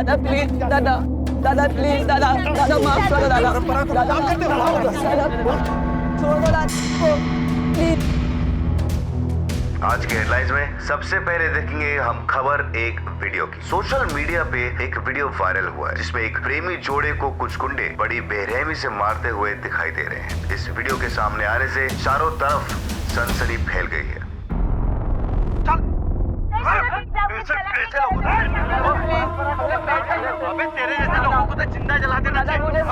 दादा प्लीज, दादा दादा प्लीज, दादा दादा माफ करो दादा, दादा माफ करो, दादा छोड़ दो दादा प्लीज। आज के हेडलाइंस में सबसे पहले देखेंगे हम खबर एक वीडियो की। सोशल मीडिया पे एक वीडियो वायरल हुआ है जिसमें एक प्रेमी जोड़े को कुछ गुंडे बड़ी बेरहमी से मारते हुए दिखाई दे रहे हैं। इस वीडियो के सामने आने से चारों तरफ सनसनी फैल गई है। तेरे जैसे लोगों को तो जिंदा जला देना चाहिए।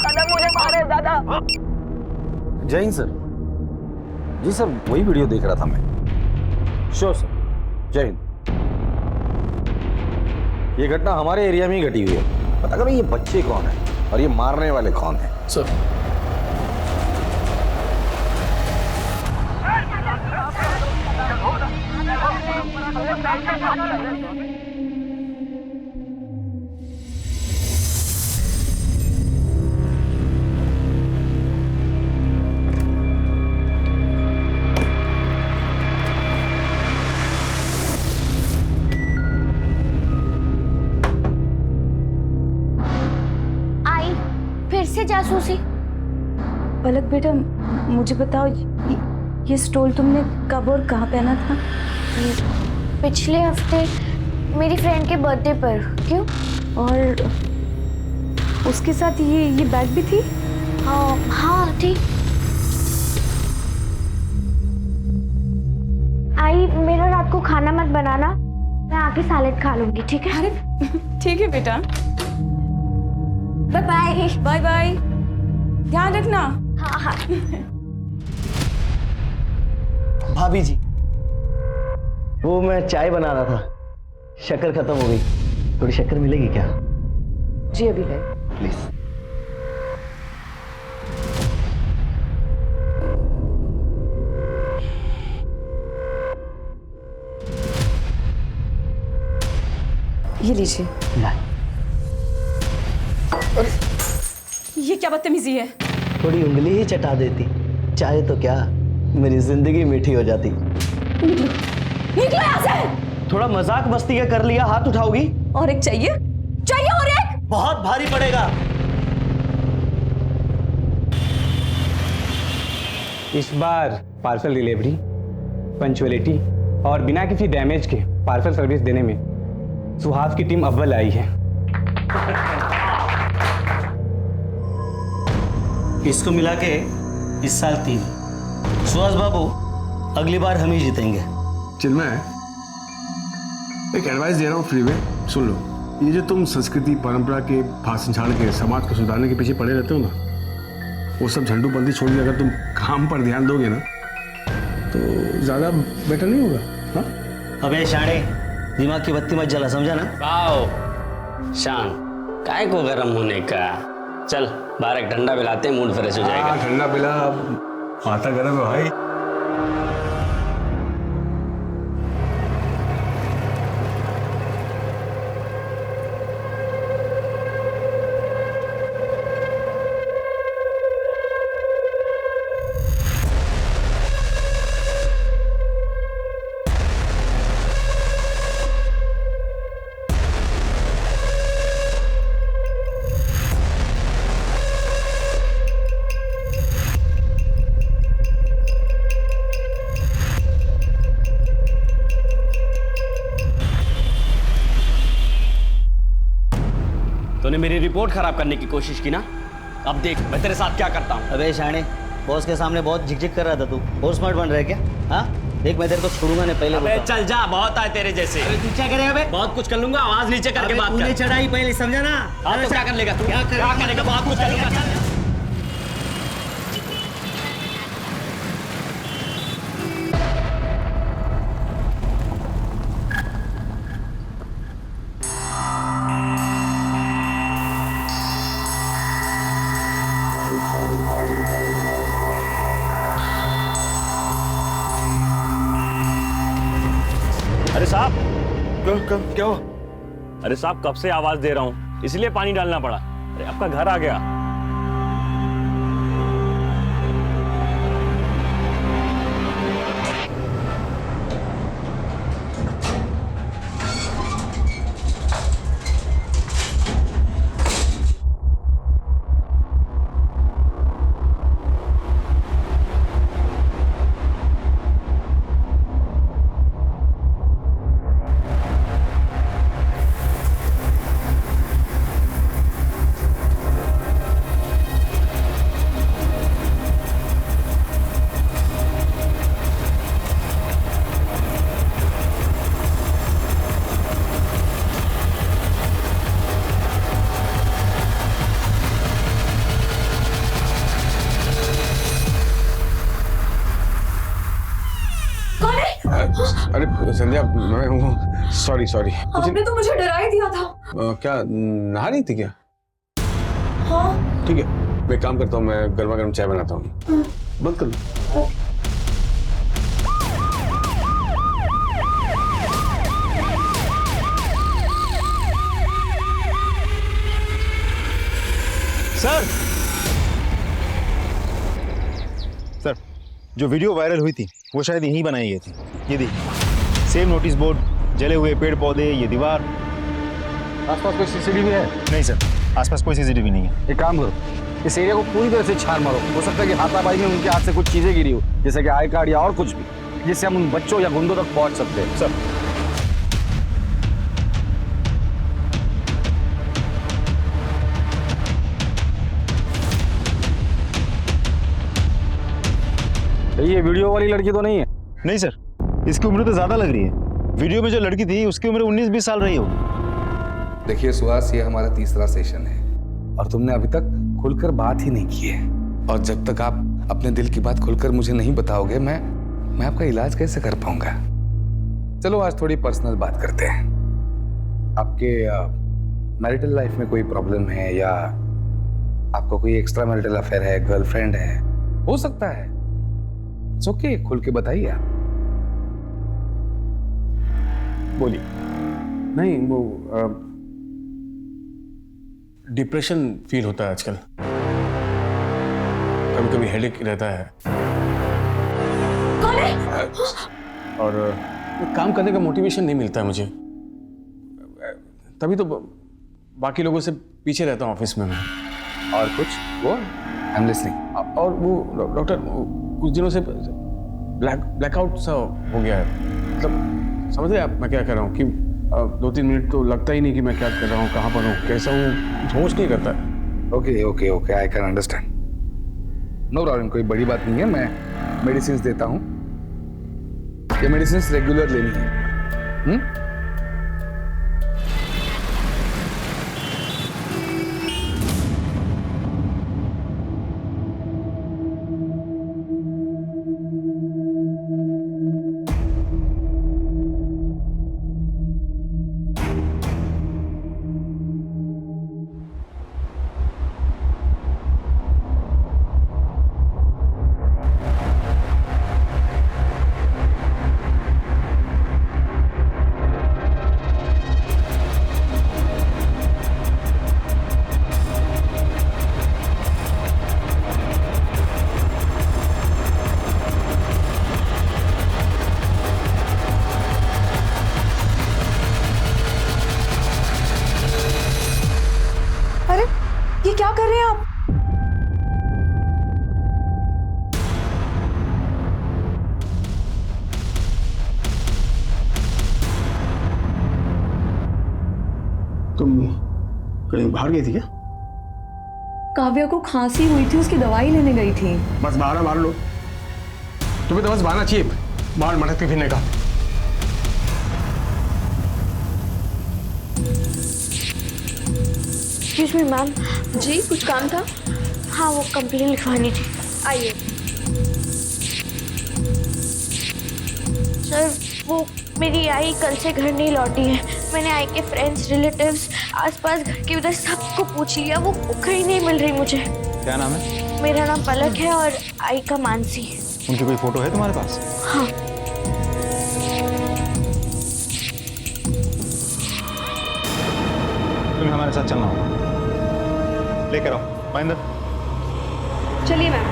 दादा मुझे मारे दादा। जय हिंद सर। जी सर, वही वीडियो देख रहा था मैं। श्योर सर, जय हिंद। ये घटना हमारे एरिया में ही घटी हुई है। पता करें ये बच्चे कौन है और ये मारने वाले कौन है सर। से जासूसी। पलक बेटा मुझे बताओ, ये स्टोल तुमने कब और कहाँ पहना था? पिछले हफ्ते मेरी फ्रेंड के बर्थडे पर। क्यों? और उसके साथ ये बैग भी थी? हाँ थी। आई मेरा रात को खाना मत बनाना, मैं आके सैलेड खा लूंगी, ठीक है? अरे ठीक है बेटा, बाय बाय। बाय बाय, ध्यान रखना। हाँ हाँ। भाभी जी, वो मैं चाय बना रहा था, शक्कर खत्म हो गई, थोड़ी शक्कर मिलेगी क्या? जी अभी ले प्लीज। ये लीजिए। ये क्या बदतमीजी है? थोड़ी उंगली ही चटा देती, चाहे तो क्या मेरी जिंदगी मीठी हो जाती। निकलो यहाँ से। थोड़ा मजाक मस्ती का कर लिया, हाथ उठाओगी? और एक चाहिए? चाहिए और एक? बहुत भारी पड़ेगा। इस बार पार्सल डिलीवरी, पंचुअलिटी और बिना किसी डैमेज के पार्सल सर्विस देने में सुहास की टीम अव्वल आई है। इसको मिला के इस साल 3। सुहास बाबू, अगली बार हम ही जीतेंगे। चिन्मय, एक एडवाइस दे रहा हूँ फ्री में, सुन लो। ये जो तुम संस्कृति परंपरा के भाषण झाड़ के समाज को सुधारने के पीछे पड़े रहते हो ना, वो सब झंडूबंदी छोड़ के अगर तुम काम पर ध्यान दोगे ना तो ज्यादा बेटर नहीं होगा? हाँ? अबे शाणे, दिमाग की बत्ती मत जला, समझा ना? आओ शान, काय को गरम होने का, चल बाहर एक ठंडा पिलाते हैं, मूड फ्रेश हो जाएगा। ठंडा पिला, माथा गर्म है भाई। तूने मेरी रिपोर्ट खराब करने की कोशिश की ना, अब देख मैं तेरे साथ क्या करता हूँ। अबे शाणे, बॉस के सामने बहुत झिकझिक कर रहा था तू, और स्मार्ट बन रहा है क्या? हाँ देख, मैं तेरे को छोड़ूंगा नहीं, पहले अबे चल जा, बहुत आए तेरे जैसे। अरे तू क्या करेगा बे? बहुत कुछ कर लूंगा, आवाज नीचे करके बात कर। तूने चढ़ाई पहले, समझा ना? हाँ तो क्या कर लेगा तू? क्या करेगा? बहुत कुछ करेगा। अरे साहब, क्या हुआ? अरे साहब कब से आवाज दे रहा हूँ, इसलिए पानी डालना पड़ा। अरे आपका घर आ गया। अरे संध्या, मैं सॉरी सॉरी। आपने तो मुझे डरा ही दिया था। क्या नहा रही थी क्या? हाँ। ठीक है, मैं काम करता हूँ, मैं गर्मा गर्म चाय बनाता हूँ। बंद कर लो। सर सर, जो वीडियो वायरल हुई थी वो शायद यहीं बनाई गई थी। ये देखिए, सेम नोटिस बोर्ड, जले हुए पेड़ पौधे, ये दीवार। आसपास कोई सीसीटीवी है? नहीं सर, आसपास कोई सीसीटीवी नहीं है। एक काम करो, इस एरिया को पूरी तरह से छान मारो। हो सकता है कि हाथापाई में उनके हाथ से कुछ चीजें गिरी हो, जैसे कि आई कार्ड या और कुछ भी, जिससे हम उन बच्चों या गुंडों तक पहुंच सकते हैं। सर ये वीडियो वाली लड़की तो नहीं है? नहीं सर, इसकी उम्र तो ज्यादा लग रही है। वीडियो में जो लड़की थी उसकी उम्र 19-20 साल रही होगी। देखिए सुहास, ये हमारा तीसरा सेशन है और तुमने अभी तक खुलकर बात ही नहीं की है। और जब तक आप अपने दिल की बात खुलकर मुझे नहीं बताओगे, मैं आपका इलाज कैसे कर पाऊंगा। चलो आज थोड़ी पर्सनल बात करते हैं। आपके मैरिटल लाइफ में कोई प्रॉब्लम है या आपको कोई एक्स्ट्रा मैरिटल अफेयर है, गर्लफ्रेंड है? हो सकता है, ओके, खुल के बताइए आप। बोलिए। नहीं, वो डिप्रेशन फील होता है आजकल, कभी कभी हेडेक रहता है। कौन है? और काम करने का मोटिवेशन नहीं मिलता है मुझे, तभी तो बाकी लोगों से पीछे रहता हूँ ऑफिस में मैं। और कुछ? वो आई एम लिसनिंग। और वो डॉक्टर, कुछ दिनों से ब्लैकआउट सा हो गया है। मतलब समझ रहे आप मैं क्या कर रहा हूँ कि 2-3 मिनट तो लगता ही नहीं कि मैं क्या कर रहा हूँ, कहाँ पर हूँ, कैसा हूँ, होश नहीं करता। Okay okay okay, I can understand. No problem, कोई बड़ी बात नहीं है। मैं मेडिसिन देता हूँ, ये मेडिसिन रेगुलर लेनी है। ये क्या कर रहे हैं आप? तुम कहीं बाहर गई थी क्या? काव्या को खांसी हुई थी, उसकी दवाई लेने गई थी। बस बाहर लो, तुम्हें तो बस बहाना चाहिए बाहर मटक के फिरने का। Excuse me ma'am. जी, कुछ काम था? हाँ, वो कंप्लेंट लिखवानी थी। आइए। सर, वो मेरी आई कल से घर नहीं लौटी है। मैंने आई के फ्रेंड्स, रिलेटिव्स, आसपास घर के उधर सबको पूछ लिया, वो कहीं नहीं मिल रही मुझे। क्या नाम है? मेरा नाम पलक है और आई का मानसी। उनकी कोई फोटो है तुम्हारे पास? हाँ। तुम्हें हमारे साथ चलना होगा, लेकर आओ महेंद्र। चलिए मैम।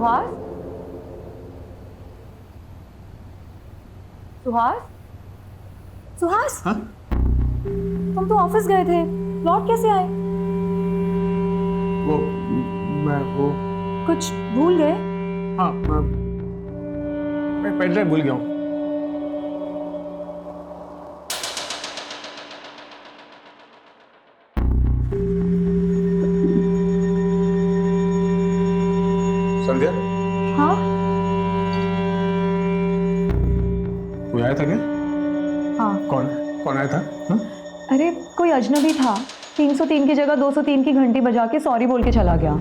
सुहास? सुहास? सुहास? हाँ? तुम तो ऑफिस गए थे, लौट कैसे आए? वो कुछ भूल गए? हाँ, मैं पेन ड्राइव भूल गया हूँ। संध्या, हाँ? कोई आया था क्या? हाँ। कौन आया था? हाँ? अरे कोई अजनबी था, 303 की जगह 203 की घंटी बजा के सॉरी बोल के चला गया।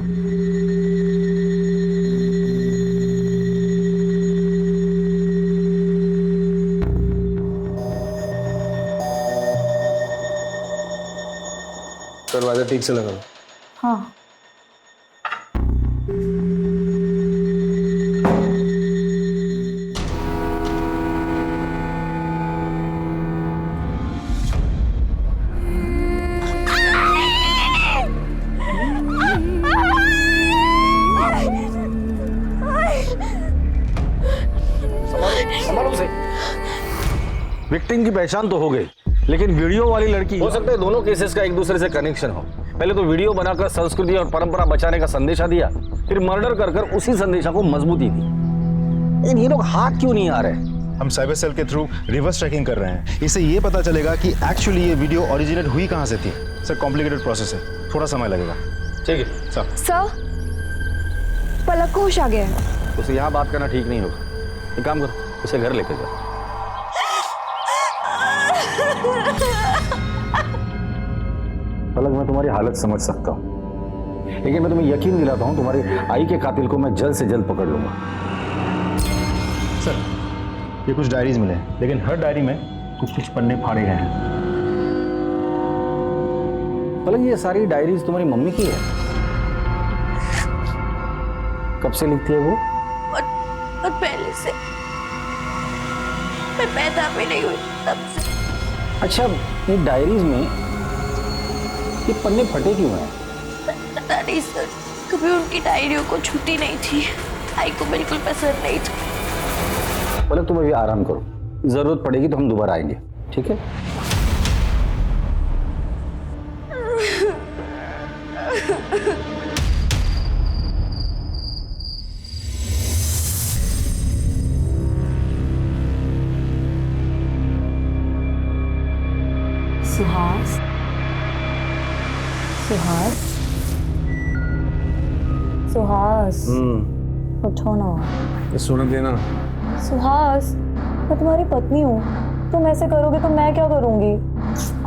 दरवाजा ठीक से लगा। हाँ। विक्टिम की पहचान तो हो गई, लेकिन वीडियो वाली लड़की, हो सकता है दोनों केसेस का एक दूसरे से कनेक्शन हो। पहले तो वीडियो बनाकर संस्कृति और परंपरा बचाने का संदेशा दिया, फिर मर्डर कर उसी संदेशा को मजबूती दी। लेकिन ये लोग हाथ क्यों नहीं आ रहे? हम साइबर सेल के थ्रू रिवर्स ट्रैकिंग कर रहे हैं। इससे ये पता चलेगा कि एक्चुअली ये वीडियो ओरिजिनेट हुई कहाँ से थी। सर कॉम्प्लिकेटेड प्रोसेस है, थोड़ा समय लगेगा। ठीक है सर। सर, पलक को होश आ गया है। उसे यहाँ बात करना ठीक नहीं होगा। एक काम करो, उसे घर लेके जाओ। पलक, मैं तुम्हारी हालत समझ सकता हूँ, लेकिन मैं तुम्हें यकीन दिलाता हूँ तुम्हारी आई के कातिल को मैं जल्द से जल्द पकड़ लूंगा। सर, ये कुछ डायरीज मिले, लेकिन हर डायरी में कुछ पन्ने फाड़े गए हैं। पलक, ये सारी डायरीज तुम्हारी मम्मी की है? कब से लिखती है वो? बहुत पहले से, मैं पैदा भी नहीं हुई तब से। अच्छा, ये डायरीज में ये पन्ने फटे क्यों हैं? पता नहीं सर, कभी उनकी डायरियों को छुट्टी नहीं थी। आई को बिल्कुल पसंद नहीं था। पलक, तुम अभी आराम करो, जरूरत पड़ेगी तो हम दोबारा आएंगे, ठीक है? सुहास, सुहास, सुहास, उठो ना। सोने देना। सुहास, मैं तुम्हारी पत्नी हूँ, तुम ऐसे करोगे तो मैं क्या करूँगी?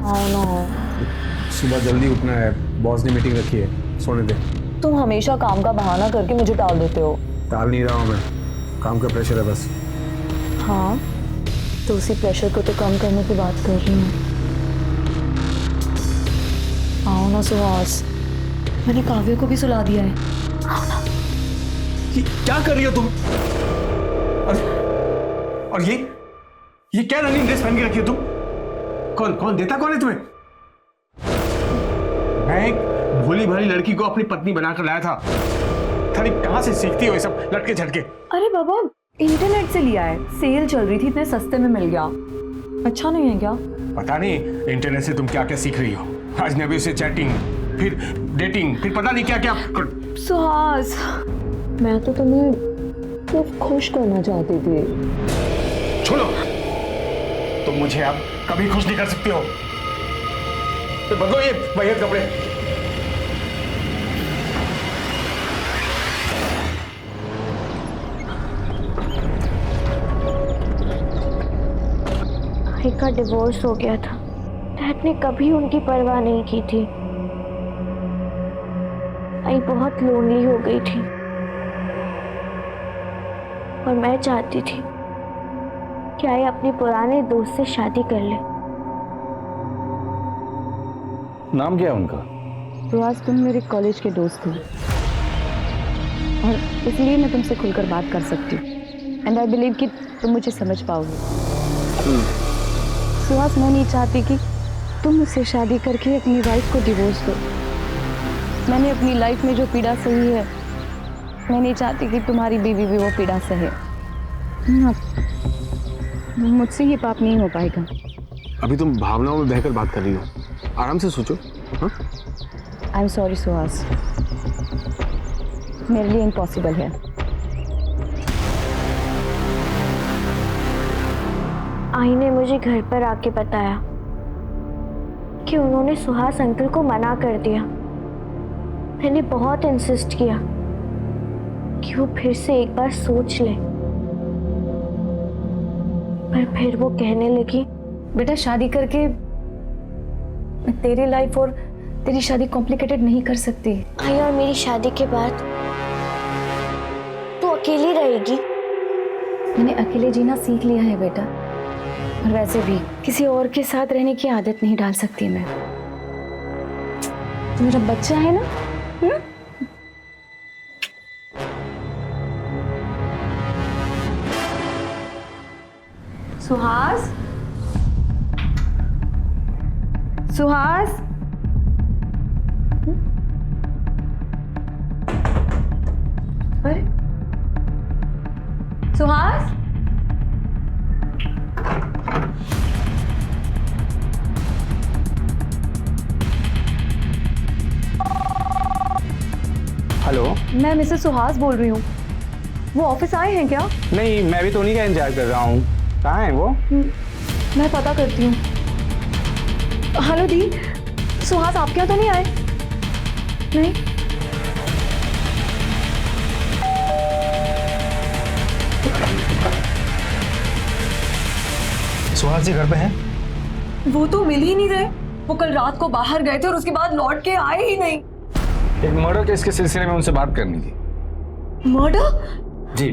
आओ ना। सुबह जल्दी उठना है, बॉस ने मीटिंग रखी है, सोने दे। तुम हमेशा काम का बहाना करके मुझे टाल देते हो। टाल नहीं रहा हूँ मैं, काम का प्रेशर है बस। हाँ, तो उसी प्रेशर को तो कम करने की बात कर रही हूँ। आओ ना सुहास, मैंने काव्य को भी सुला दिया है। आओ ना। क्या कर रही हो तुम? और ये क्या रंगीन ड्रेस पहन के रखी हो तुम? कौन देता कौन है तुम्हें? मैं एक भोली भाली लड़की को अपनी पत्नी बनाकर लाया था। थाली कहाँ से सीखती हो ये सब लटके झटके? अरे बाबा, इंटरनेट से लिया है, सेल चल रही थी, इतने सस्ते में मिल गया। अच्छा नहीं है क्या? पता नहीं इंटरनेट से तुम क्या क्या सीख रही हो। अजनबी से चैटिंग, फिर डेटिंग, फिर पता नहीं क्या क्या। सुहास, मैं तो तुम्हें सिर्फ खुश करना चाहती थी। छोड़ो, तुम मुझे अब कभी खुश नहीं कर सकती हो। तो बदलो ये वाहियत कपड़े। आई का डिवोर्स हो गया था। डैड ने कभी उनकी परवाह नहीं की थी। आई बहुत लोनली हो गई थी और मैं चाहती थी कि आई अपने पुराने दोस्त से शादी कर ले। नाम क्या है उनका? तो आज तुम मेरे कॉलेज के दोस्त हो और इसलिए मैं तुमसे खुलकर बात कर सकती हूँ। एंड आई बिलीव कि तुम मुझे समझ पाओगे। सुहास, मैं नहीं चाहती कि तुम मुझसे शादी करके अपनी वाइफ को डिवोर्स दो। मैंने अपनी लाइफ में जो पीड़ा सही है मैं नहीं चाहती कि तुम्हारी बीवी भी वो पीड़ा सहे। हाँ, मुझसे ये पाप नहीं हो पाएगा। अभी तुम भावनाओं में बहकर बात कर रही हो, आराम से सोचो। हाँ? आई एम सॉरी सुहास, मेरे लिए इम्पॉसिबल है। आई ने मुझे घर पर आके बताया कि उन्होंने सुहास अंकल को मना कर दिया। मैंने बहुत इंसिस्ट किया कि वो फिर से एक बार सोच ले, पर फिर वो कहने लगी, बेटा शादी करके मैं तेरी लाइफ और तेरी शादी कॉम्प्लिकेटेड नहीं कर सकती। आई और मेरी शादी के बाद तू अकेली रहेगी। मैंने अकेले जीना सीख लिया है बेटा, और वैसे भी किसी और के साथ रहने की आदत नहीं डाल सकती मैं। तो मेरा बच्चा है ना। सुहास, सुहास, अरे सुहास, हेलो, मैं मिसेस सुहास बोल रही हूँ। वो ऑफिस आए हैं क्या? नहीं, मैं भी तो उन्हीं का इंतजार कर रहा हूँ। कहाँ है वो? मैं पता करती हूँ। हेलो दी, सुहास आपके यहाँ तो नहीं आए? नहीं। सुहास जी घर पे हैं? वो तो मिल ही नहीं रहे। वो कल रात को बाहर गए थे और उसके बाद लौट के आए ही नहीं। एक मर्डर केस के सिलसिले में उनसे बात करनी थी। मर्डर? जी,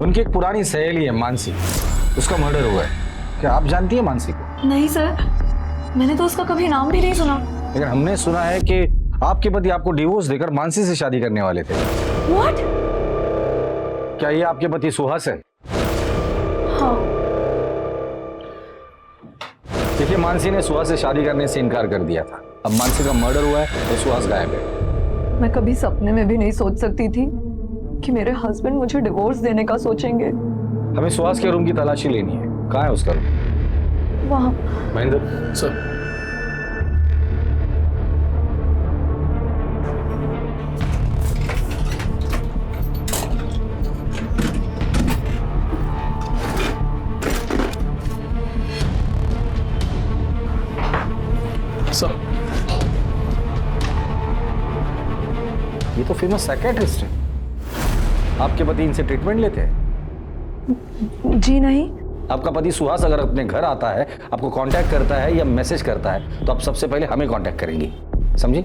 उनकी एक पुरानी सहेली है मानसी, उसका मर्डर हुआ है। क्या आप जानती है मानसी को? नहीं सर, मैंने तो उसका कभी नाम भी नहीं सुना। लेकिन हमने सुना है कि आपके पति आपको डिवोर्स देकर मानसी से शादी करने वाले थे। What? क्या ये आपके पति सुहास है? हाँ। देखिए, मानसी ने सुहास से शादी करने से इनकार कर दिया था। अब मानसी का मर्डर हुआ है और सुहास गायब है। मैं कभी सपने में भी नहीं सोच सकती थी कि मेरे हस्बैंड मुझे डिवोर्स देने का सोचेंगे। हमें सुहास के रूम की तलाशी लेनी है। कहाँ है उसका रूम? वहाँ। महेंद्र सर, ये तो फेमस साइकियाट्रिस्ट है। आपके पति इनसे ट्रीटमेंट लेते हैं? जी नहीं। आपका पति सुहास अगर अपने घर आता है, आपको कांटेक्ट करता है या मैसेज करता है, तो आप सबसे पहले हमें कांटेक्ट करेंगी, समझी?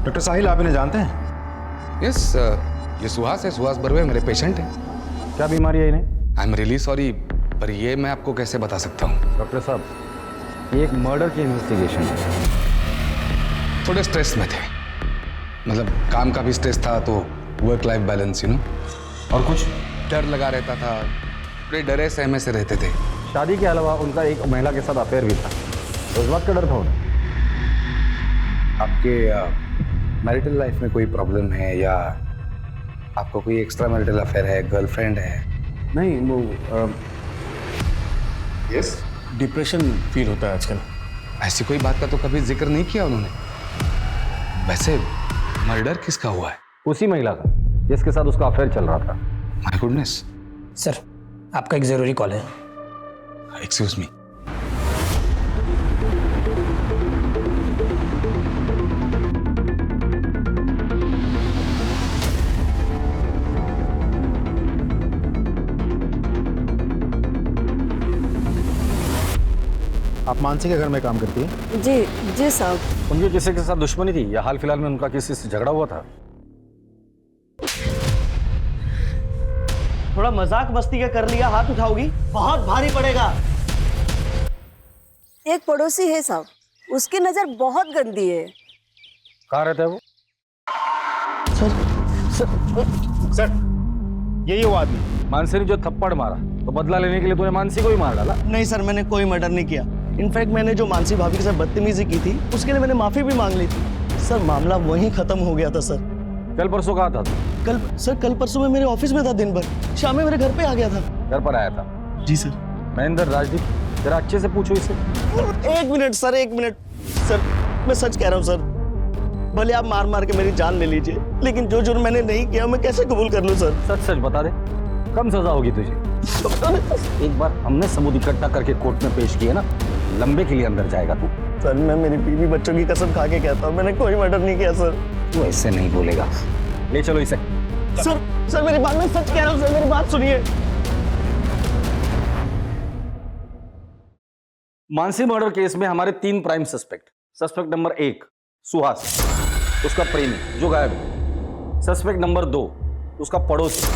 डॉक्टर साहिल, आप इन्हें जानते हैं? यस, ये सुहास है, सुहास बर्वे मेरे पेशेंट हैं। क्या बीमारी है इन्हें? आई एम रियली सॉरी, पर ये मैं आपको कैसे बता सकता हूँ? डॉक्टर साहब, ये एक मर्डर की इन्वेस्टिगेशन है। थोड़े स्ट्रेस में थे, मतलब काम का भी स्ट्रेस था, तो work life balance, you know. और कुछ? डर लगा रहता था, बड़े डरे सहमे से रहते थे। शादी के अलावा उनका एक महिला के साथ अफेयर भी था, तो उस बात का डर था उन्हें। आपके मैरिटल लाइफ में कोई प्रॉब्लम है, या आपको कोई एक्स्ट्रा मैरिटल अफेयर है, गर्लफ्रेंड है? नहीं, वो यस, डिप्रेशन फील होता है आजकल। ऐसी कोई बात का तो कभी जिक्र नहीं किया उन्होंने। वैसे मर्डर किसका हुआ है? उसी महिला का जिसके साथ उसका अफेयर चल रहा था। My goodness. सर, आपका एक जरूरी कॉल है। Excuse me. आप मानसी के घर में काम करती है? जी जी साहब। उनकी किसी के साथ दुश्मनी थी या हाल फिलहाल में उनका किसी से झगड़ा हुआ था? थोड़ा मजाक मस्ती का कर लिया, हाथ उठाओगी? बहुत भारी पड़ेगा। एक पड़ोसी है साहब, उसकी नजर बहुत गंदी है। कहाँ रहता है वो? सर, यही वो आदमी। मानसी ने जो थप्पड़ मारा, तो बदला लेने के लिए तूने मानसी को ही मार डाला? नहीं सर, मैंने कोई मर्डर नहीं किया। इनफैक्ट मैंने जो मानसी भाभी के साथ बदतमीजी की थी, उसके लिए मैंने माफी भी मांग ली थी। सर मामला वहीं खत्म हो गया था सर। कल परसों कहाँ था तू? कल परसों में मेरे ऑफिस में था दिन भर, शाम में मेरे घर पे आ गया था। घर पर आया था? जी सर। महेंद्र, राजदीप, जरा अच्छे से पूछो इसे। एक मिनट सर, मैं सच कह रहा हूँ सर। भले आप मार मार के मेरी जान ले लीजिए, लेकिन जो जुर्म मैंने नहीं किया मैं कैसे कबूल कर लूँ सर? सच बता दे, कम सजा होगी तुझे। एक बार हमने सबूत इकट्ठा करके कोर्ट में पेश किए ना, लंबे के लिए अंदर जाएगा तू। सर मैं मेरी बीवी बच्चों की कसम खा के कहता हूँ, मैंने कोई मर्डर नहीं किया सर। तू ऐसे नहीं बोलेगा। ले चलो इसे। सर मेरी बात, मैं सच कह रहा हूँ सर, मेरी बात सुनिए। मानसी मर्डर केस में हमारे 3 prime suspect. Suspect number 1 Suhas, उसका प्रेमी जो गायब है। सस्पेक्ट नंबर 2 उसका पड़ोसी,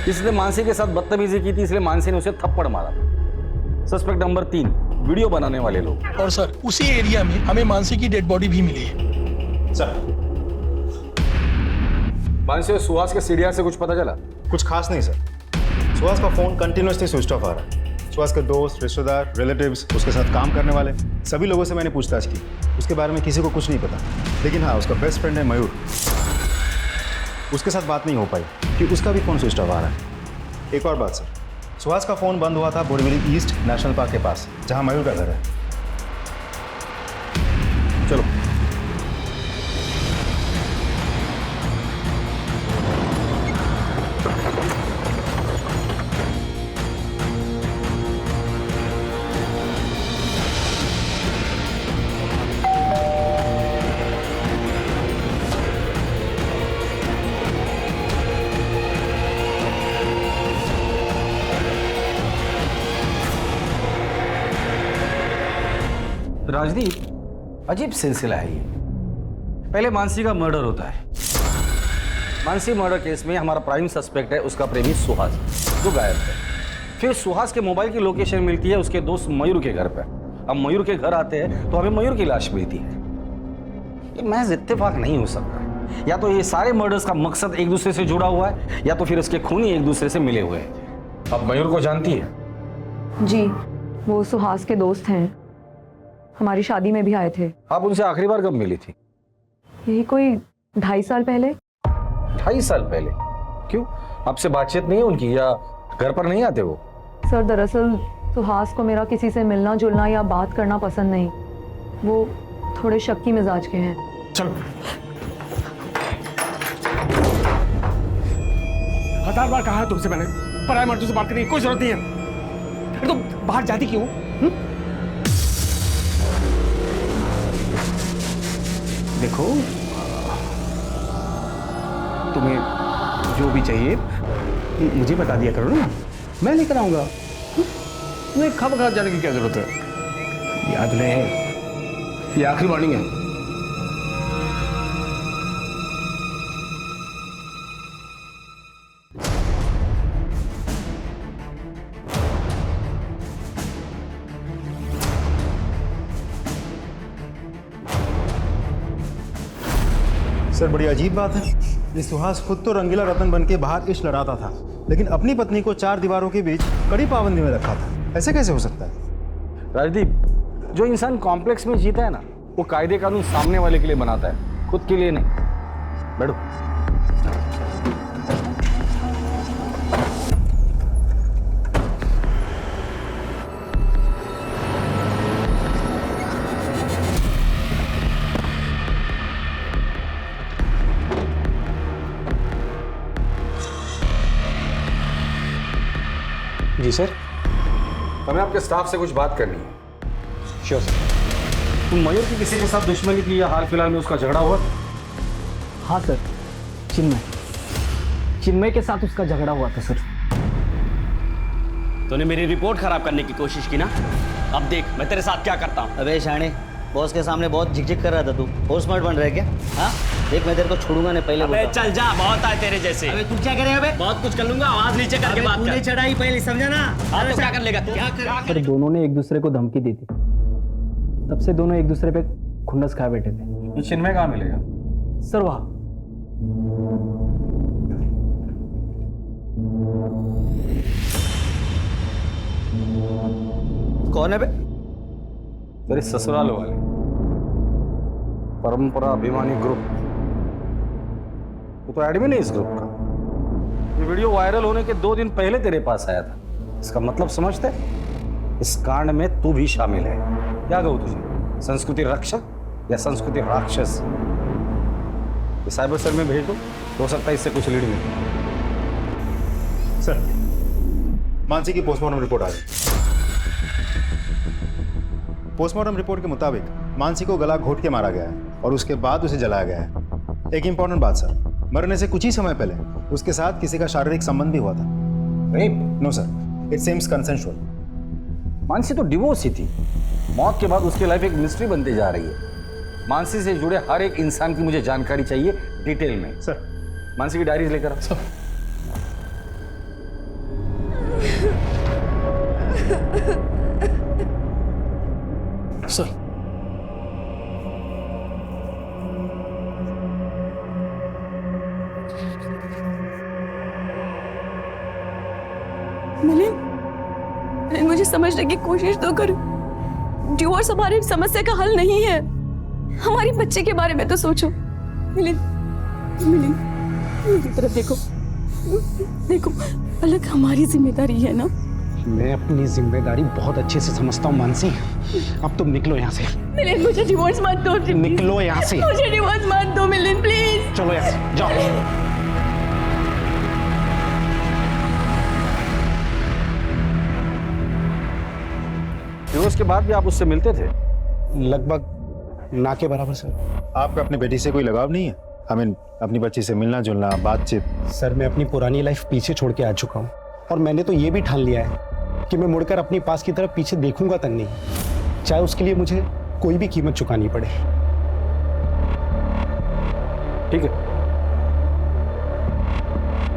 जिसने मानसी के साथ बदतमीजी की थी, इसलिए मानसी ने उसे थप्पड़ मारा। सस्पेक्ट नंबर 3 वीडियो बनाने वाले लोग। और सर उसी एरिया में हमें मानसी की डेड बॉडी भी मिली है। सर मानसी और सुहास के सीढ़िया से कुछ पता चला? कुछ खास नहीं सर। सुहास का फोन कंटिन्यूसली स्विच ऑफ आ रहा है। सुहास के दोस्त, रिश्तेदार, रिलेटिव्स, उसके साथ काम करने वाले सभी लोगों से मैंने पूछताछ की। उसके बारे में किसी को कुछ नहीं पता। लेकिन हाँ, उसका बेस्ट फ्रेंड है मयूर, उसके साथ बात नहीं हो पाई कि उसका भी फोन स्विच ऑफ आ रहा है। एक और बात सर, सुहास का फोन बंद हुआ था बोरीवली ईस्ट नेशनल पार्क के पास, जहाँ मयूर का घर है। चलो। राजदीप, अजीब सिलसिला है ये। पहले मानसी का मर्डर होता है। मानसी मर्डर केस में हमारा प्राइम सस्पेक्ट है उसका प्रेमी सुहास, जो गायब है। फिर सुहास के मोबाइल की लोकेशन मिलती है उसके दोस्त मयूर के घर पर। अब मयूर के घर आते हैं तो हमें मयूर की लाश मिलती है। ये महज इत्तेफाक नहीं हो सकता। या तो ये सारे मर्डर्स का मकसद एक दूसरे से जुड़ा हुआ है, या तो फिर इसके खूनी एक दूसरे से मिले हुए हैं। अब मयूर को जानती है? जी, वो सुहास के दोस्त हैं, हमारी शादी में भी आए थे। आप उनसे आखिरी बार कब मिली थी? यही कोई 2.5 साल पहले। 2.5 साल पहले? क्यों, आपसे बातचीत नहीं है उनकी, या घर पर नहीं आते वो? सर दरअसल सुहास को मेरा किसी से मिलना जुलना या बात करना पसंद नहीं। वो थोड़े शक्की मिजाज के हैं। चलो। 1000 बार कहा है तुमसे मैंने, पराये मर्दों से बात करने की कोई जरूरत नहीं है। तुम बाहर जाती क्यों? देखो, तुम्हें जो भी चाहिए मुझे बता दिया करो ना, मैं लेकर आऊंगा। तुम्हें खबर जाने की क्या जरूरत है? याद रहे, ये आखिरी वार्निंग है। सर बड़ी अजीब बात है, ये सुहास खुद तो रंगीला रतन बन के बाहर इश्क लड़ाता था, लेकिन अपनी पत्नी को 4 दीवारों के बीच कड़ी पाबंदी में रखा था। ऐसे कैसे हो सकता है? राजदीप, जो इंसान कॉम्प्लेक्स में जीता है ना, वो कायदे कानून सामने वाले के लिए बनाता है, खुद के लिए नहीं। बैठो। जी सर। हमें आपके स्टाफ से कुछ बात करनी है। Sure sir. तुम मयूर की किसी के साथ दुश्मनी की या हाल फिलहाल में उसका झगड़ा हुआ? हाँ सर, चिन्मय के साथ उसका झगड़ा हुआ था सर। तूने मेरी रिपोर्ट खराब करने की कोशिश की ना, अब देख मैं तेरे साथ क्या करता हूँ। अबे शाणे, बॉस के सामने बहुत झिकझिक कर रहा था तू, और स्मार्ट बन रहा है क्या? हाँ देख, मैं तेरे को छोड़ूंगा नहीं, पहले अबे चल जा, बहुत आए तेरे जैसे। अबे तू क्या करेगा? अबे बहुत कुछ कर लूंगा, आवाज नीचे करके बात कर। चढ़ाई पहले, समझा ना? हाँ तो क्या कर लेगा? क्या सर दोनों ने एक दूसरे को धमकी दी थी, तब से दोनों एक दूसरे पे खुन्नस खाए बैठे थे। चिन्मय कहाँ मिलेगा? सर वहाँ। कौन है बे? तेरे ससुराल वाले। परंपरा अभिमानी ग्रुप, वो तो एडमिन है इस ग्रुप का। ये वीडियो वायरल होने के 2 दिन पहले तेरे पास आया था। इसका मतलब समझते, इस कांड में तू भी शामिल है। क्या कहूं तुझे, संस्कृति रक्षक या संस्कृति राक्षस? ये साइबर सेल में भेज दो, हो सकता है इससे कुछ लीड मिले। सर, मानसी की पोस्टमार्टम रिपोर्ट आ गई। पोस्टमार्टम रिपोर्ट के मुताबिक मानसी को गला घोट के मारा गया है और उसके बाद उसे जलाया गया है। एक इंपॉर्टेंट बात सर, मरने से कुछ ही समय पहले उसके साथ किसी का शारीरिक संबंध भी हुआ था। Rape? No sir, it seems consensual. Mansi तो डिवोर्स ही थी। मौत के बाद उसकी लाइफ एक मिस्ट्री बनती जा रही है। मानसी से जुड़े हर एक इंसान की मुझे जानकारी चाहिए डिटेल में। सर, मानसी की डायरीज लेकर आओ। सर। सर, मिलिंद, मुझे समझने की कोशिश तो कर। डिवोर्स हमारी समस्या का हल नहीं है। हमारी बच्चे के बारे में तो सोचो। मिलिंद, मिलिंद, मेरी तरफ देखो, देखो, अलग हमारी जिम्मेदारी है ना। मैं अपनी जिम्मेदारी बहुत अच्छे से समझता हूँ मानसी। अब तुम निकलो यहाँ से। मिलिंद, मुझे डिवोर्स मत दो। निकलो यहाँ से। मुझे डिवोर्स मत दो मिलिंद, प्लीज। चलो यहाँ से, जाओ। डिवोर्स के बाद भी आप उससे मिलते थे? लगभग ना के बराबर सर। आपका अपनी बेटी से कोई लगाव नहीं है? आई मीन, अपनी बच्ची से मिलना जुलना, बातचीत? सर, मैं अपनी पुरानी लाइफ पीछे छोड़ के आ चुका हूँ और मैंने तो ये भी ठान लिया है कि मैं मुड़कर अपनी पास की तरफ पीछे देखूंगा तक नहीं, चाहे उसके लिए मुझे कोई भी कीमत चुकानी पड़े। ठीक है।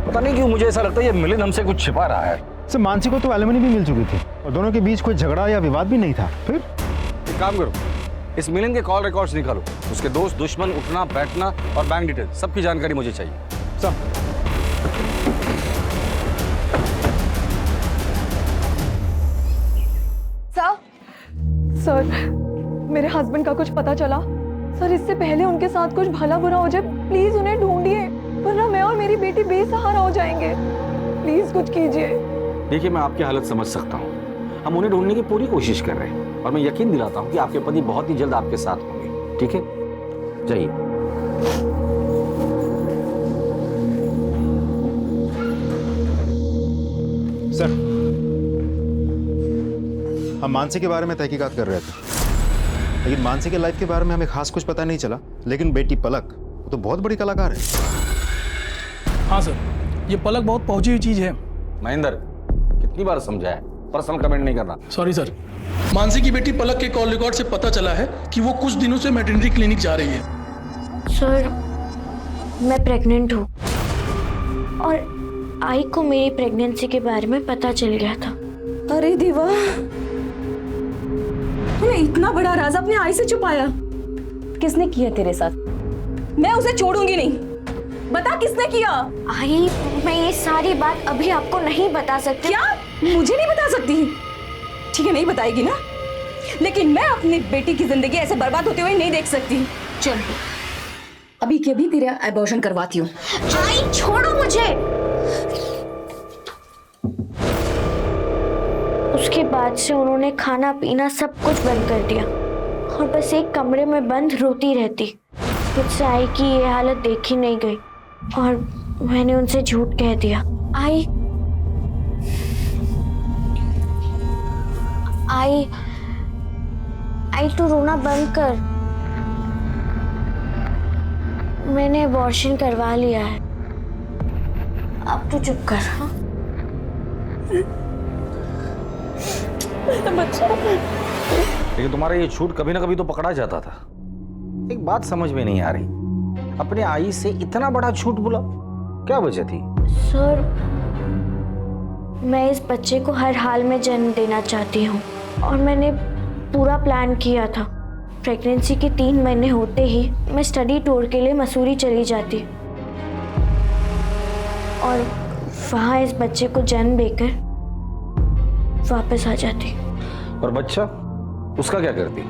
पता नहीं क्यों मुझे ऐसा लगता है ये मिलिंद हमसे कुछ छिपा रहा है। सर, मानसी को तो एलिमनी भी मिल चुकी थी और दोनों के बीच कोई झगड़ा या विवाद भी नहीं था। फिर एक काम करो, इस मिलिंद के कॉल रिकॉर्ड्स निकालो। उसके दोस्त, दुश्मन, उठना बैठना और बैंक डिटेल सबकी जानकारी मुझे चाहिए। सर, सर, मेरे हस्बैंड का कुछ पता चला? सर, इससे पहले उनके साथ कुछ भला बुरा हो जाए, प्लीज उन्हें ढूंढिए, वरना मैं और मेरी बेटी बेसहारा हो जाएंगे। प्लीज कुछ कीजिए। देखिए, मैं आपकी हालत समझ सकता हूँ। हम उन्हें ढूंढने की पूरी कोशिश कर रहे हैं और मैं यकीन दिलाता हूँ कि आपके पति बहुत ही जल्द आपके साथ होंगे। ठीक है, जाइए। सर, हम मानसी के बारे में तहकीकात कर रहे थे, लेकिन मानसी के लाइफ के बारे में हमें खास कुछ पता नहीं चला। लेकिन बेटी पलक, वो तो बहुत बड़ी कलाकार है। हाँ सर, ये पलक बहुत पहुंची हुई चीज है। महेंद्र, कितनी बार समझाया है, पर्सनल कमेंट नहीं करना। Sorry sir. मानसी की बेटी पलक के कॉल रिकॉर्ड से पता चला है कि वो कुछ दिनों से मैटरनिटी क्लिनिक जा रही है। सर, मैं प्रेग्नेंट हूँ और आई को मेरी प्रेगनेंसी के बारे में पता चल गया था। अरे देवा, तूने इतना बड़ा राज अपने आई से छुपाया। किसने किया तेरे साथ? मैं उसे छोड़ूंगी नहीं। बता किसने किया? आई, मैं ये सारी बात अभी आपको नहीं बता सकती। क्या? मुझे नहीं बता सकती? ठीक है, नहीं बताएगी ना, लेकिन मैं अपनी बेटी की जिंदगी ऐसे बर्बाद होते हुए नहीं देख सकती। चल, अभी के अभी तेरा एबॉर्शन करवाती हूँ। आई, छोड़ो मुझे। उसके बाद से उन्होंने खाना पीना सब कुछ बंद कर दिया और बस एक कमरे में बंद रोती रहती। मुझसे आई की ये हालत देखी नहीं गई और मैंने उनसे झूठ कह दिया। आई तू रोना बंद कर। मैंने अबॉर्शन करवा लिया है, अब तू चुप कर। हाँ? लेकिन तुम्हारा ये झूठ कभी ना कभी तो पकड़ा जाता था। एक बात समझ में नहीं आ रही, अपने आई से इतना बड़ा झूठ बोला, क्या वजह थी? सर, मैं इस बच्चे को हर हाल में जन्म देना चाहती हूँ और मैंने पूरा प्लान किया था। प्रेगनेंसी के 3 महीने होते ही मैं स्टडी टूर के लिए मसूरी चली जाती और वहाँ इस बच्चे को जन्म देकर वापस आ जाती। और बच्चा, उसका क्या करती?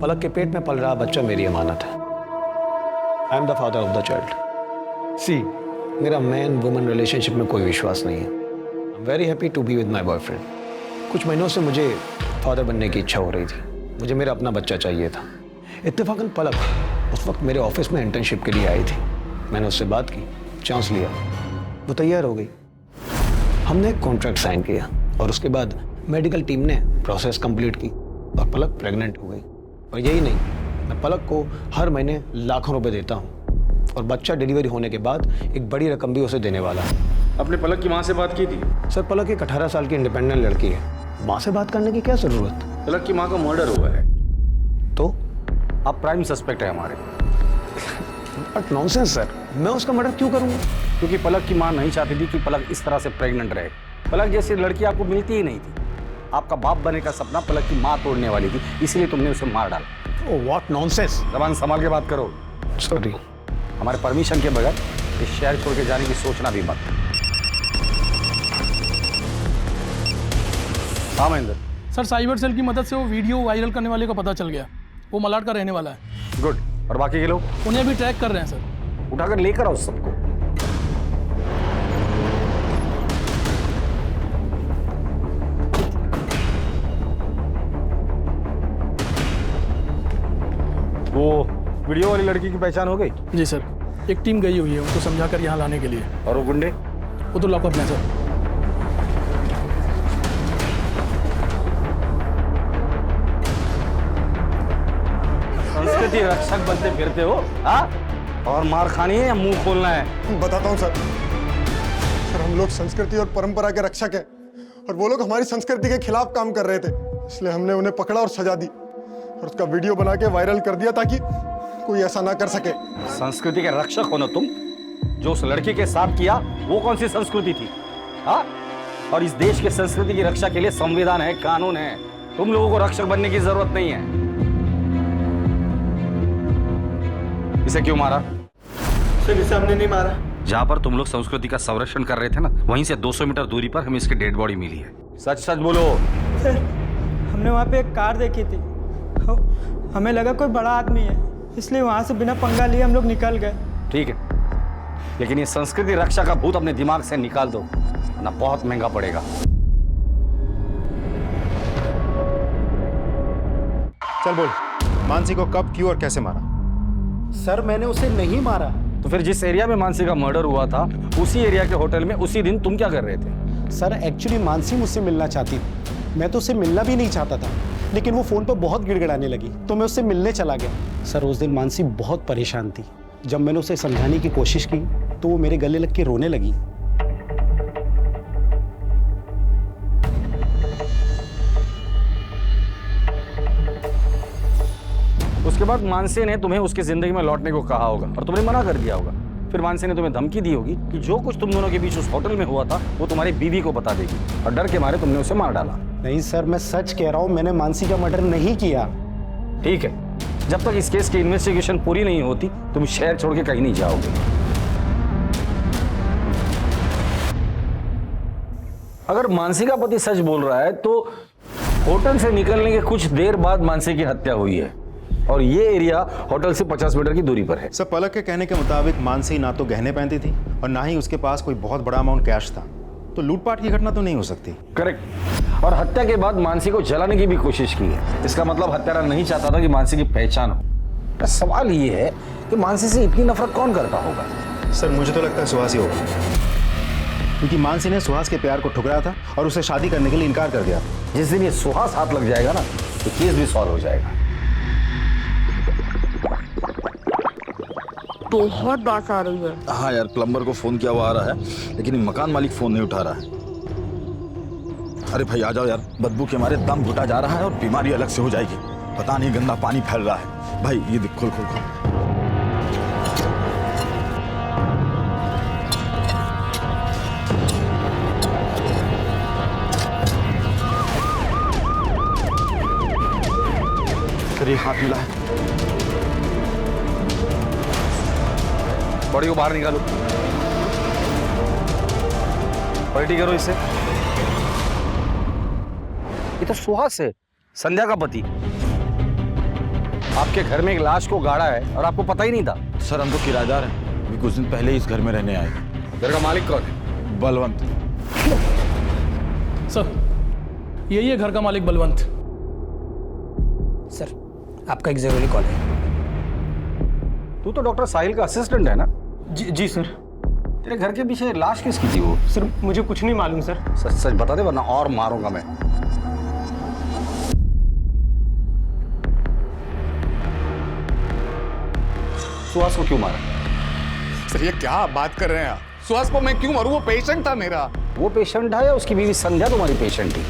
पलक के पेट में पल रहा बच्चा मेरी अमानत है। I am the father of the child. See, मेरा मैन वुमन रिलेशनशिप में कोई विश्वास नहीं है। I am very happy to be with my boyfriend. कुछ महीनों से मुझे फादर बनने की इच्छा हो रही थी। मुझे मेरा अपना बच्चा चाहिए था। इत्तेफाकन पलक उस वक्त मेरे ऑफिस में इंटर्नशिप के लिए आई थी। मैंने उससे बात की, चांस लिया, वो तैयार हो गई। हमने एक कॉन्ट्रैक्ट साइन किया और उसके बाद मेडिकल टीम ने प्रोसेस कंप्लीट की और पलक प्रेग्नेंट हो गई। और यही नहीं, मैं पलक को हर महीने लाखों रुपए देता हूँ और बच्चा डिलीवरी होने के बाद एक बड़ी रकम भी उसे देने वाला है। अपने पलक की माँ से बात की थी? सर, पलक एक 18 साल की इंडिपेंडेंट लड़की है। माँ से बात करने की क्या जरूरत? पलक की माँ का मर्डर हुआ है। तो आप प्राइम सस्पेक्ट है हमारे। बट नॉनसेंस सर, मैं उसका मर्डर क्यों करूँगा? क्योंकि पलक की माँ नहीं चाहती थी कि पलक इस तरह से प्रेग्नेंट रहे। पलक जैसी लड़की आपको मिलती ही नहीं थी। आपका बाप बने का सपना पलक की माँ तोड़ने वाली थी, इसलिए तुमने उसे मार डाला। Oh what nonsense. जबान संभाल के बात करो। सॉरी। हमारे परमिशन के बगैर इस शहर छोड़ के जाने की सोचना भी मत। हाँ महेंद्र। सर, साइबर सेल की मदद से वो वीडियो वायरल करने वाले का पता चल गया। वो मलाड का रहने वाला है। गुड। और बाकी के लोग? उन्हें भी ट्रैक कर रहे हैं सर। उठाकर लेकर आओ सबको। वो वीडियो वाली लड़की की पहचान हो गई? जी सर, एक टीम गई हुई है उनको समझाकर यहाँ लाने के लिए। और वो गुंडे? वो तो लॉकअप में सर। संस्कृति रक्षक बनते फिरते हो, हाँ? और मार खानी है या मुंह खोलना है? बताता हूँ सर। सर, हम लोग संस्कृति और परंपरा के रक्षक हैं और वो लोग हमारी संस्कृति के खिलाफ काम कर रहे थे, इसलिए हमने उन्हें पकड़ा और सजा दी और उसका वीडियो बना के वायरल कर दिया ताकि कोई ऐसा ना कर सके। संस्कृति के रक्षक हो ना तुम? जो उस लड़की के साथ किया वो कौन सी संस्कृति थी, हाँ? और इस देश के संस्कृति की रक्षा के लिए संविधान है, कानून है। तुम लोगों को रक्षक बनने की जरूरत नहीं है। इसे क्यों मारा? सर, इसे हमने नहीं मारा। जहाँ पर तुम लोग संस्कृति का संरक्षण कर रहे थे ना, वहीं से 200 मीटर दूरी पर हमें इसकी डेड बॉडी मिली है। सच सच बोलो। सर, हमने वहाँ पे एक कार देखी थी। हमें लगा कोई बड़ा आदमी है, इसलिए वहाँ से बिना पंगा लिए हम लोग निकल गए। ठीक है, लेकिन ये संस्कृति रक्षा का भूत अपने दिमाग से निकाल दो, वरना बहुत महंगा पड़ेगा। चल बोल, मानसी को कब, क्यों और कैसे मारा? सर, मैंने उसे नहीं मारा। तो फिर जिस एरिया में मानसी का मर्डर हुआ था, उसी एरिया के होटल में उसी दिन तुम क्या कर रहे थे? सर, एक्चुअली मानसी मुझसे मिलना चाहती थी। मैं तो उससे मिलना भी नहीं चाहता था, लेकिन वो फोन पर बहुत गिड़गिड़ाने लगी तो मैं उससे मिलने चला गया। सर, उस दिन मानसी बहुत परेशान थी। जब मैंने उसे समझाने की कोशिश की तो वो मेरे गले लग के रोने लगी। उसके बाद मानसी ने तुम्हें उसकी जिंदगी में लौटने को कहा होगा और तुमने मना कर दिया होगा। फिर मानसी ने तुम्हें धमकी दी होगी कि जो कुछ तुम दोनों के बीच उस होटल में हुआ था वो तुम्हारी बीवी को बता देगी, और डर के मारे तुमने उसे मार डाला। नहीं सर, मैं सच कह रहा हूँ, मैंने मानसी का मर्डर नहीं किया। ठीक है, जब तक इस केस की इन्वेस्टिगेशन पूरी नहीं होती तुम शहर छोड़ के कहीं नहीं जाओगे। अगर मानसी का पति सच बोल रहा है तो होटल से निकलने के कुछ देर बाद मानसी की हत्या हुई है और ये एरिया होटल से 50 मीटर की दूरी पर है। सर, पलक के कहने के मुताबिक मानसी ना तो गहने पहनती थी और ना ही उसके पास कोई बहुत बड़ा अमाउंट कैश था, तो लूटपाट की घटना तो नहीं हो सकती। करेक्ट। और हत्या के बाद मानसी को जलाने की भी कोशिश की है। इसका मतलब हत्यारा नहीं चाहता था कि मानसी की पहचान हो। सवाल ये है कि मानसी से इतनी नफरत कौन करता होगा? सर, मुझे तो लगता है सुहास ही होगा, क्योंकि मानसी ने सुहास के प्यार को ठुकराया था और उसे शादी करने के लिए इनकार कर दिया। जिस दिन ये सुहास हाथ लग जाएगा ना तो केस भी सॉल्व हो जाएगा। बहुत बात आ रही है। हाँ यार, प्लम्बर को फोन किया हुआ आ रहा है, लेकिन मकान मालिक फोन नहीं उठा रहा है। अरे भाई आ जाओ यार, बदबू के मारे दम घुटा जा रहा है और बीमारी अलग से हो जाएगी। पता नहीं गंदा पानी फैल रहा है। भाई ये देख, खोल खोल खोल। फिर हाथ मिला है। बॉडी को बाहर निकालो, पलटी करो इसे। ये तो सुहास है, संध्या का पति। आपके घर में एक लाश को गाड़ा है और आपको पता ही नहीं था? सर हम तो किराएदार हैं, अभी कुछ दिन पहले ही इस घर में रहने आए। घर का मालिक कौन है? बलवंत। सर यही है घर का मालिक बलवंत। सर आपका एक जरूरी कॉल है। तू तो डॉक्टर साहिल का असिस्टेंट है ना? जी सर। तेरे घर के पीछे लाश किसकी थी वो? सर मुझे कुछ नहीं मालूम सर। सच सच बता दे वरना और मारूंगा मैं। सुहास को क्यों मारा? सर ये क्या बात कर रहे हैं आप? सुहास को मैं क्यों मारूं? वो पेशेंट था मेरा। वो पेशेंट है या उसकी बीवी संध्या तुम्हारी पेशेंट थी?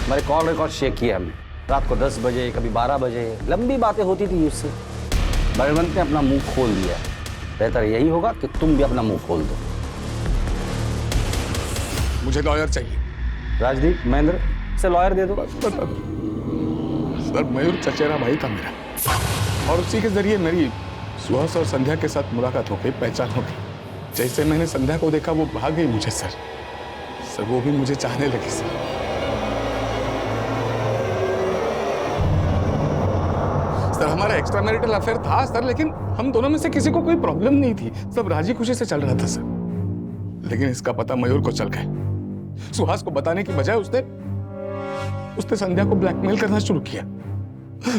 हमारे कॉल रिकॉर्ड चेक किया हमने। रात को 10 बजे, कभी 12 बजे लंबी बातें होती थी उससे। बलवंत ने अपना मुंह खोल दिया। बेहतर यही होगा कि तुम भी अपना मुंह खोल दो। मुझे लॉयर चाहिए। राजदीप, महेंद्र से लॉयर दे दो। सर मयूर चचेरा भाई था मेरा, और उसी के जरिए मेरी सुहास और संध्या के साथ मुलाकात हो गई, पहचान हो गई। जैसे मैंने संध्या को देखा वो भाग गई मुझे सर। वो भी मुझे चाहने लगी सर। सर हमारा एक्स्ट्रा मैरिटल अफेयर था सर, लेकिन हम दोनों में से किसी को कोई प्रॉब्लम नहीं थी। सब राजी खुशी से चल रहा था सर। लेकिन इसका पता मयूर को चल गया। सुहास को बताने की बजाय उसने संध्या को ब्लैकमेल करना शुरू किया।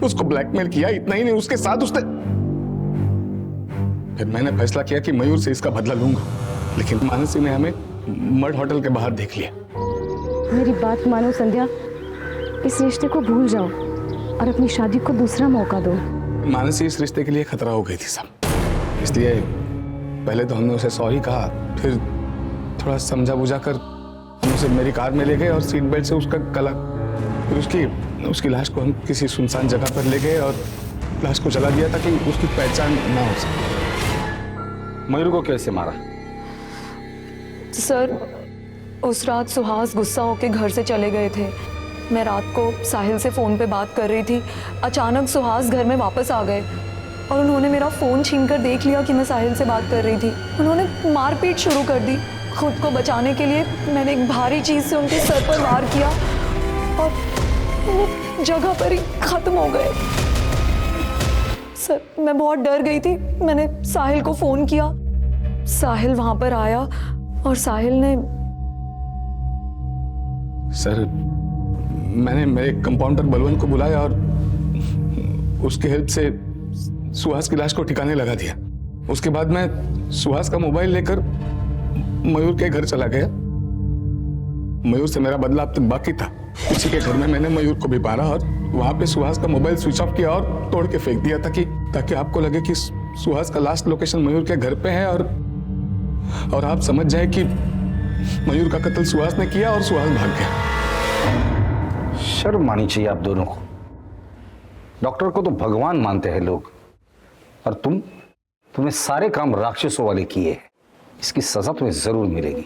उसको ब्लैकमेल किया, इतना ही नहीं उसके साथ उसने। फिर मैंने फैसला किया कि मयूर से इसका बदला लूंगा, लेकिन मानसी ने हमें मड होटल के बाहर देख लिया। मेरी बात मानो संध्या, इस रिश्ते को भूल जाओ और अपनी शादी को दूसरा मौका दो। मानसी इस रिश्ते के लिए खतरा हो गई थी सब, इसलिए पहले तो हमने उसे सॉरी कहा, फिर थोड़ा समझा बुझा कर हम उसे मेरी कार में ले गए और सीट बेल्ट से उसका गला, फिर उसकी लाश को हम किसी सुनसान जगह पर ले गए और लाश को जला दिया ताकि उसकी पहचान ना हो सके। मयूर को कैसे मारा? सर उस रात सुहास गुस्सा होकर घर से चले गए थे। मैं रात को साहिल से फ़ोन पे बात कर रही थी। अचानक सुहास घर में वापस आ गए और उन्होंने मेरा फ़ोन छीनकर देख लिया कि मैं साहिल से बात कर रही थी। उन्होंने मारपीट शुरू कर दी। खुद को बचाने के लिए मैंने एक भारी चीज़ से उनके सर पर वार किया और वो जगह पर ही ख़त्म हो गए। सर मैं बहुत डर गई थी। मैंने साहिल को फ़ोन किया, साहिल वहाँ पर आया और साहिल ने सर मैंने मेरे कंपाउंडर बलवंत को बुलाया और उसकी हेल्प से सुहास की लाश को ठिकाने लगा दिया। उसके बाद मैं सुहास का मोबाइल लेकर मयूर के घर चला गया। मयूर से मेरा बदला अब तक बाकी था। उसी के घर में मैंने मयूर को भी मारा और वहां पे सुहास का मोबाइल स्विच ऑफ किया और तोड़ के फेंक दिया ताकि आपको लगे कि सुहास का लास्ट लोकेशन मयूर के घर पे है और आप समझ जाए कि मयूर का कत्ल सुहास ने किया और सुहास भाग गया। शर्म आनी चाहिए आप दोनों को। डॉक्टर को तो भगवान मानते हैं लोग, और तुमने सारे काम राक्षसों वाले किए। इसकी सजा तुम्हें जरूर मिलेगी।